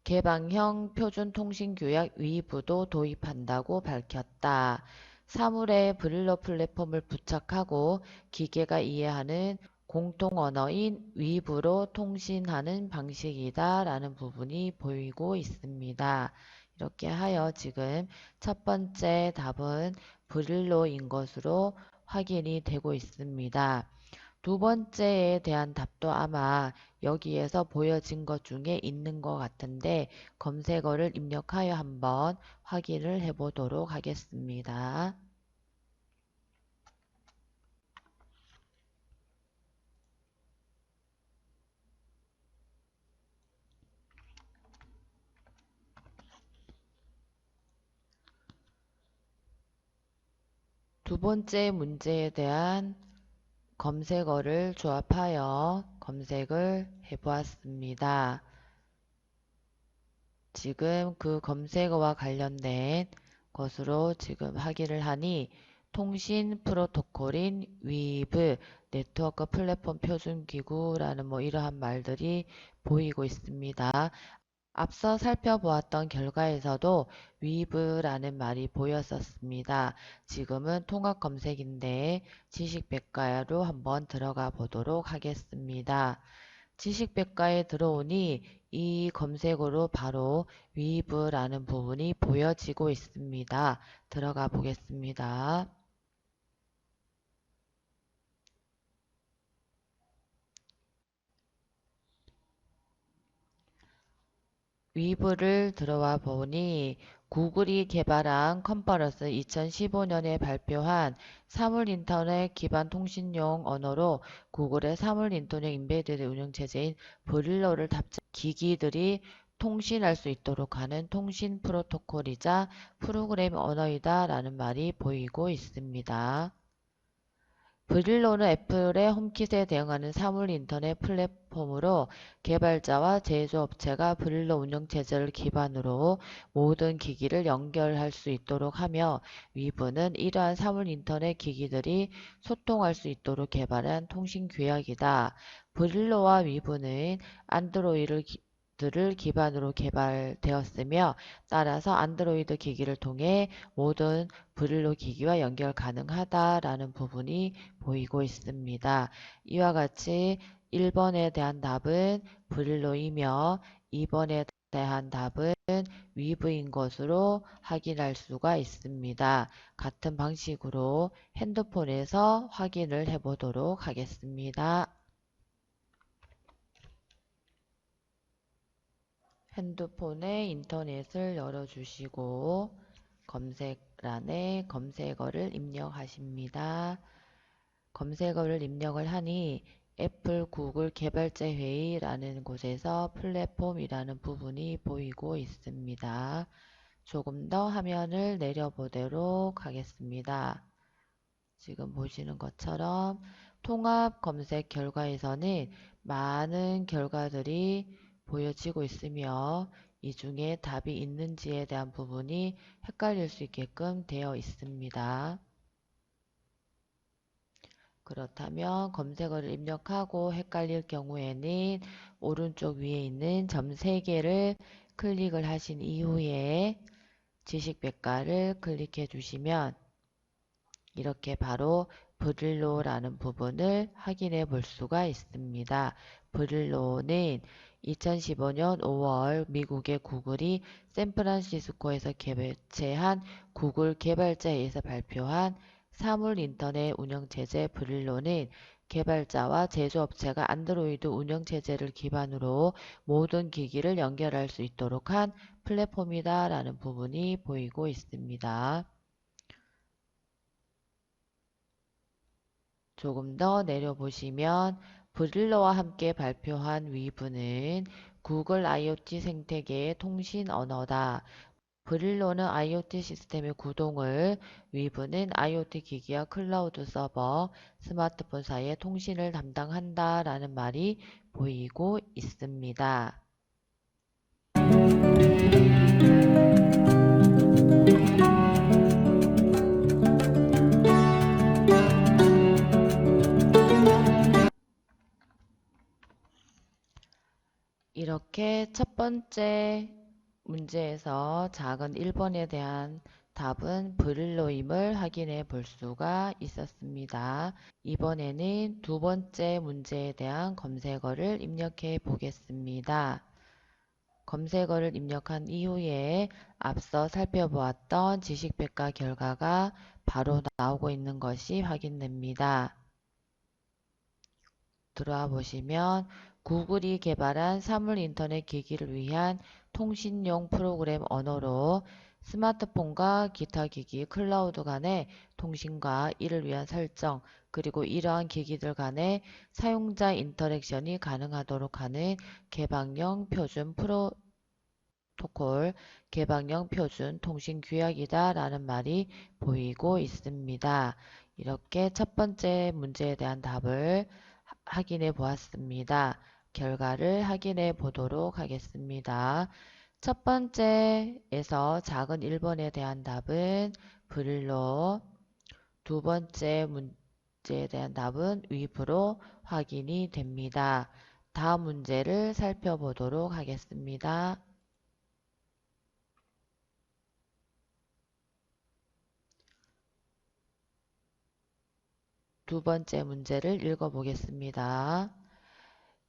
개방형 표준통신규약 위브도 도입한다고 밝혔다. 사물에 브릴로 플랫폼을 부착하고 기계가 이해하는 공통 언어인 위브로 통신하는 방식이다 라는 부분이 보이고 있습니다. 이렇게 하여 지금 첫 번째 답은 브릴로인 것으로 확인이 되고 있습니다. 두 번째에 대한 답도 아마 여기에서 보여진 것 중에 있는 것 같은데 검색어를 입력하여 한번 확인을 해 보도록 하겠습니다. 두 번째 문제에 대한 검색어를 조합하여 검색을 해 보았습니다. 지금 그 검색어와 관련된 것으로 지금 확인을 하니 통신 프로토콜인 위브, 네트워크 플랫폼 표준기구라는 뭐 이러한 말들이 보이고 있습니다. 앞서 살펴보았던 결과에서도 위브라는 말이 보였었습니다. 지금은 통합 검색인데 지식백과로 한번 들어가 보도록 하겠습니다. 지식백과에 들어오니 이 검색어로 바로 위브라는 부분이 보여지고 있습니다. 들어가 보겠습니다. 위브를 들어와 보니 구글이 개발한 컨퍼런스 2015년에 발표한 사물 인터넷 기반 통신용 언어로 구글의 사물 인터넷 임베디드 운영체제인 브릴로를 답장 기기들이 통신할 수 있도록 하는 통신 프로토콜이자 프로그램 언어이다 라는 말이 보이고 있습니다. 브릴로는 애플의 홈킷에 대응하는 사물 인터넷 플랫폼으로 개발자와 제조업체가 브릴로 운영체제를 기반으로 모든 기기를 연결할 수 있도록 하며 위브는 이러한 사물 인터넷 기기들이 소통할 수 있도록 개발한 통신규약이다. 브릴로와 위브는 안드로이드를 기반으로 개발되었으며 따라서 안드로이드 기기를 통해 모든 브릴로 기기와 연결 가능하다라는 부분이 보이고 있습니다. 이와 같이 1번에 대한 답은 브릴로이며 2번에 대한 답은 위브인 것으로 확인할 수가 있습니다. 같은 방식으로 핸드폰에서 확인을 해 보도록 하겠습니다. 핸드폰에 인터넷을 열어주시고 검색란에 검색어를 입력하십니다. 검색어를 입력을 하니 애플, 구글 개발자 회의라는 곳에서 플랫폼이라는 부분이 보이고 있습니다. 조금 더 화면을 내려보도록 하겠습니다. 지금 보시는 것처럼 통합 검색 결과에서는 많은 결과들이 보여지고 있으며 이 중에 답이 있는지에 대한 부분이 헷갈릴 수 있게끔 되어 있습니다. 그렇다면 검색어를 입력하고 헷갈릴 경우에는 오른쪽 위에 있는 점 3개를 클릭을 하신 이후에 지식백과를 클릭해 주시면 이렇게 바로 브릴로라는 부분을 확인해 볼 수가 있습니다. 브릴로는 2015년 5월 미국의 구글이 샌프란시스코에서 개최한 구글 개발자회의에서 발표한 사물 인터넷 운영체제 브릴로는 개발자와 제조업체가 안드로이드 운영체제를 기반으로 모든 기기를 연결할 수 있도록 한 플랫폼이다 라는 부분이 보이고 있습니다. 조금 더 내려보시면 브릴로와 함께 발표한 위브는 구글 IoT 생태계의 통신 언어다. 브릴로는 IoT 시스템의 구동을, 위브는 IoT 기기와 클라우드 서버, 스마트폰 사이의 통신을 담당한다 라는 말이 보이고 있습니다. 이렇게 첫 번째 문제에서 작은 1번에 대한 답은 브릴로임을 확인해 볼 수가 있었습니다. 이번에는 두 번째 문제에 대한 검색어를 입력해 보겠습니다. 검색어를 입력한 이후에 앞서 살펴보았던 지식백과 결과가 바로 나오고 있는 것이 확인됩니다. 들어와 보시면 구글이 개발한 사물 인터넷 기기를 위한 통신용 프로그램 언어로 스마트폰과 기타 기기 클라우드 간의 통신과 이를 위한 설정, 그리고 이러한 기기들 간의 사용자 인터랙션이 가능하도록 하는 개방형 표준 프로토콜, 개방형 표준 통신 규약이다 라는 말이 보이고 있습니다. 이렇게 첫 번째 문제에 대한 답을 확인해 보았습니다. 결과를 확인해 보도록 하겠습니다. 첫 번째에서 작은 1번에 대한 답은 브릴로, 두 번째 문제에 대한 답은 위브로 확인이 됩니다. 다음 문제를 살펴보도록 하겠습니다. 두 번째 문제를 읽어보겠습니다.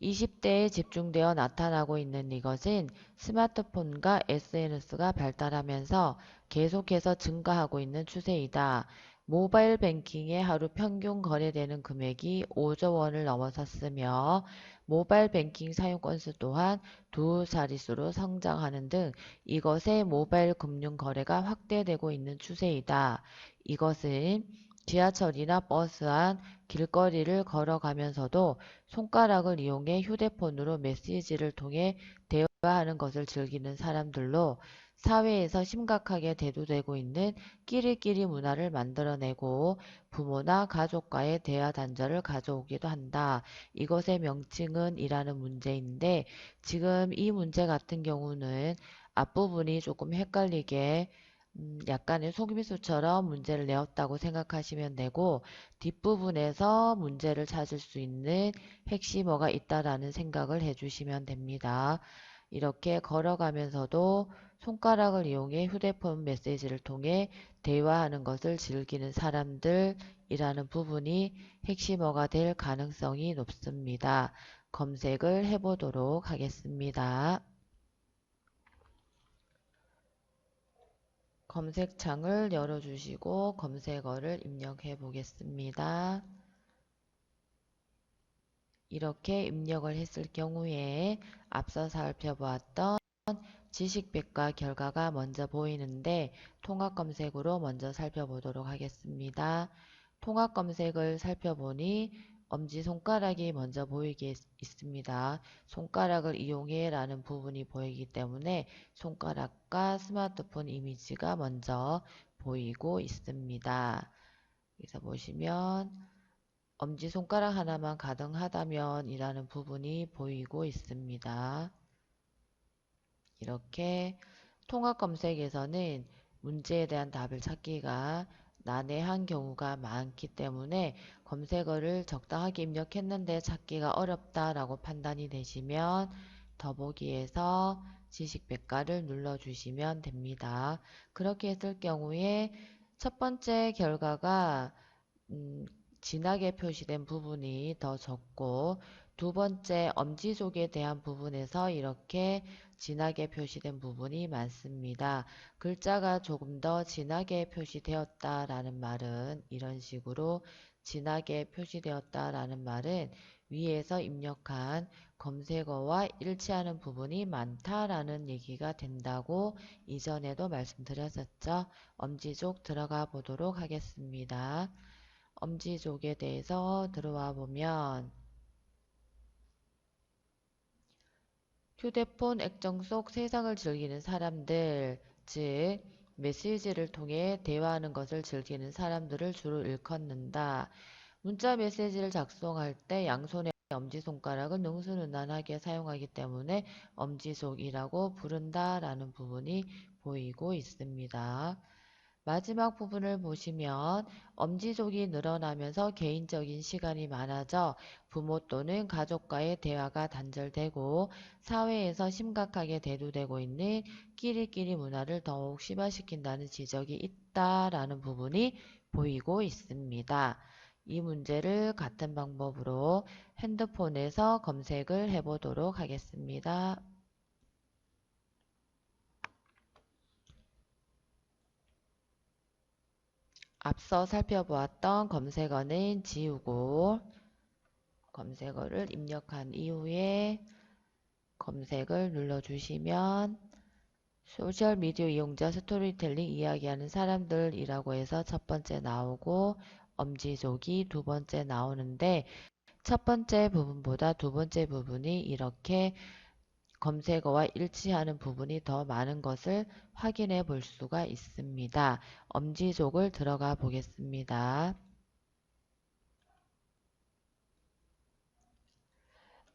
20대에 집중되어 나타나고 있는 이것은 스마트폰과 SNS가 발달하면서 계속해서 증가하고 있는 추세이다. 모바일 뱅킹의 하루 평균 거래되는 금액이 5조 원을 넘어섰으며 모바일 뱅킹 사용 건수 또한 두 자릿수로 성장하는 등 이것의 모바일 금융 거래가 확대되고 있는 추세이다. 이것은 지하철이나 버스 안 길거리를 걸어가면서도 손가락을 이용해 휴대폰으로 메시지를 통해 대화하는 것을 즐기는 사람들로 사회에서 심각하게 대두되고 있는 끼리끼리 문화를 만들어내고 부모나 가족과의 대화 단절을 가져오기도 한다. 이것의 명칭은 이라는 문제인데 지금 이 문제 같은 경우는 앞부분이 조금 헷갈리게 약간의 속임수처럼 문제를 내었다고 생각하시면 되고 뒷부분에서 문제를 찾을 수 있는 핵심어가 있다라는 생각을 해주시면 됩니다. 이렇게 걸어가면서도 손가락을 이용해 휴대폰 메시지를 통해 대화하는 것을 즐기는 사람들이라는 부분이 핵심어가 될 가능성이 높습니다. 검색을 해보도록 하겠습니다. 검색창을 열어주시고 검색어를 입력해 보겠습니다. 이렇게 입력을 했을 경우에 앞서 살펴보았던 지식백과 결과가 먼저 보이는데 통합검색으로 먼저 살펴보도록 하겠습니다. 통합검색을 살펴보니 엄지손가락이 먼저 보이게 있습니다. 손가락을 이용해 라는 부분이 보이기 때문에 손가락과 스마트폰 이미지가 먼저 보이고 있습니다. 여기서 보시면 엄지손가락 하나만 가능하다면 이라는 부분이 보이고 있습니다. 이렇게 통합검색에서는 문제에 대한 답을 찾기가 난해한 경우가 많기 때문에 검색어를 적당하게 입력했는데 찾기가 어렵다라고 판단이 되시면 더보기에서 지식백과를 눌러주시면 됩니다. 그렇게 했을 경우에 첫 번째 결과가 진하게 표시된 부분이 더 적고 두 번째 엄지족에 대한 부분에서 이렇게 진하게 표시된 부분이 많습니다. 글자가 조금 더 진하게 표시되었다라는 말은 이런 식으로 진하게 표시되었다라는 말은 위에서 입력한 검색어와 일치하는 부분이 많다라는 얘기가 된다고 이전에도 말씀드렸었죠. 엄지족 들어가 보도록 하겠습니다. 엄지족에 대해서 들어와 보면 휴대폰 액정 속 세상을 즐기는 사람들, 즉 메시지를 통해 대화하는 것을 즐기는 사람들을 주로 일컫는다. 문자 메시지를 작성할 때 양손의 엄지손가락을 능수능란하게 사용하기 때문에 엄지족이라고 부른다라는 부분이 보이고 있습니다. 마지막 부분을 보시면 엄지족이 늘어나면서 개인적인 시간이 많아져 부모 또는 가족과의 대화가 단절되고 사회에서 심각하게 대두되고 있는 끼리끼리 문화를 더욱 심화시킨다는 지적이 있다라는 부분이 보이고 있습니다. 이 문제를 같은 방법으로 핸드폰에서 검색을 해보도록 하겠습니다. 앞서 살펴보았던 검색어는 지우고 검색어를 입력한 이후에 검색을 눌러주시면 소셜미디어 이용자 스토리텔링 이야기하는 사람들이라고 해서 첫 번째 나오고 엄지족이 두 번째 나오는데 첫 번째 부분보다 두 번째 부분이 이렇게 검색어와 일치하는 부분이 더 많은 것을 확인해 볼 수가 있습니다. 엄지족을 들어가 보겠습니다.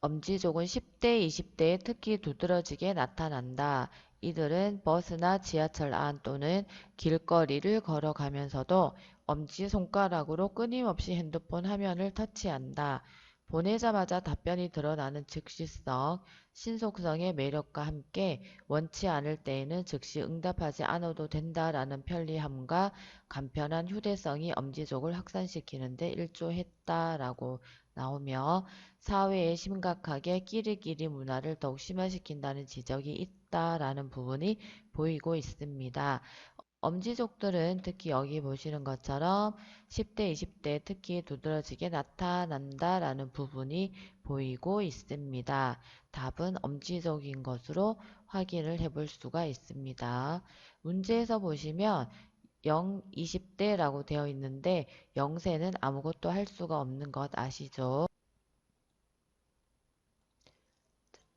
엄지족은 10대, 20대에 특히 두드러지게 나타난다. 이들은 버스나 지하철 안 또는 길거리를 걸어가면서도 엄지손가락으로 끊임없이 핸드폰 화면을 터치한다. 보내자마자 답변이 드러나는 즉시성, 신속성의 매력과 함께 원치 않을 때에는 즉시 응답하지 않아도 된다라는 편리함과 간편한 휴대성이 엄지족을 확산시키는 데 일조했다라고 나오며 사회에 심각하게 끼리끼리 문화를 더욱 심화시킨다는 지적이 있다라는 부분이 보이고 있습니다. 엄지족들은 특히 여기 보시는 것처럼 10대, 20대에 특히 두드러지게 나타난다라는 부분이 보이고 있습니다. 답은 엄지족인 것으로 확인을 해볼 수가 있습니다. 문제에서 보시면 0, 20대라고 되어 있는데 0세는 아무것도 할 수가 없는 것 아시죠?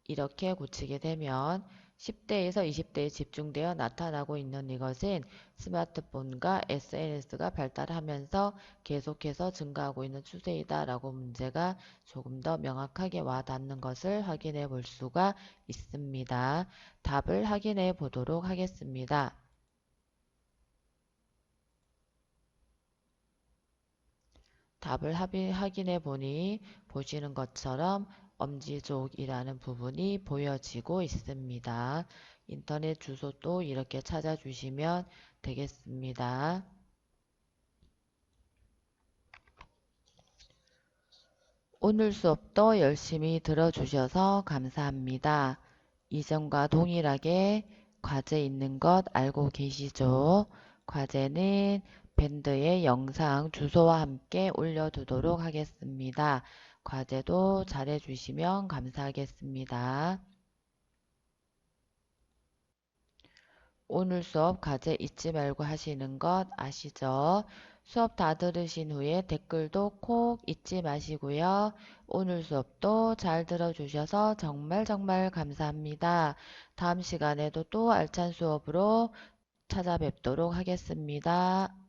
이렇게 고치게 되면 10대에서 20대에 집중되어 나타나고 있는 이것은 스마트폰과 SNS가 발달하면서 계속해서 증가하고 있는 추세이다 라고 문제가 조금 더 명확하게 와닿는 것을 확인해 볼 수가 있습니다. 답을 확인해 보도록 하겠습니다. 답을 확인해 보니 보시는 것처럼 엄지족이라는 부분이 보여지고 있습니다. 인터넷 주소도 이렇게 찾아주시면 되겠습니다. 오늘 수업도 열심히 들어주셔서 감사합니다. 이전과 동일하게 과제 있는 것 알고 계시죠? 과제는 밴드에 영상 주소와 함께 올려두도록 하겠습니다. 과제도 잘해주시면 감사하겠습니다. 오늘 수업 과제 잊지 말고 하시는 것 아시죠? 수업 다 들으신 후에 댓글도 콕 잊지 마시고요. 오늘 수업도 잘 들어주셔서 정말 감사합니다. 다음 시간에도 또 알찬 수업으로 찾아뵙도록 하겠습니다.